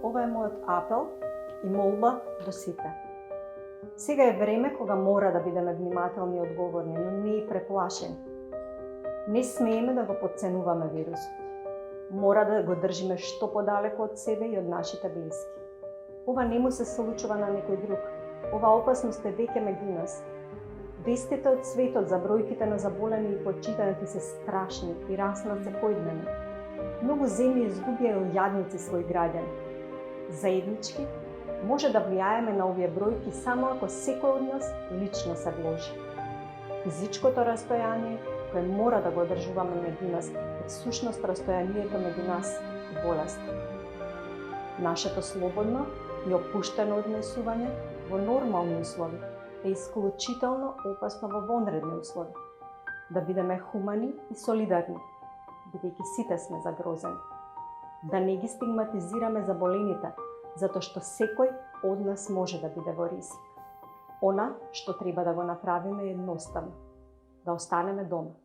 Ова е мојот апел и молба до сите. Сега е време кога мора да бидеме внимателни и одговорни, но не и преплашени. Не смееме да го подценуваме вирусот. Мора да го држиме што подалеку од себе и од нашите блиски. Ова не му се случува на некој друг. Ова опасност е веќе меѓу нас. Вестите од светот за бројките на заболени и почитаници се страшни и раснат секојдневно. Многу земји изгубија илјадници своји граѓани. Заеднички може да влијаеме на овие бројки само ако секој од нас лично се вложи. Физичкото растојание кое мора да го одржуваме меѓу нас е всушност растојанието меѓу нас и болест. Нашето слободно и опуштено однесување во нормални услови е исклучително опасно во вонредни услови. Да бидеме хумани и солидарни, бидејќи сите сме загрозени. Да не ги стигматизираме заболените, затоа што секој од нас може да биде во ризик. Она што треба да го направиме е едноставно, да останеме дома.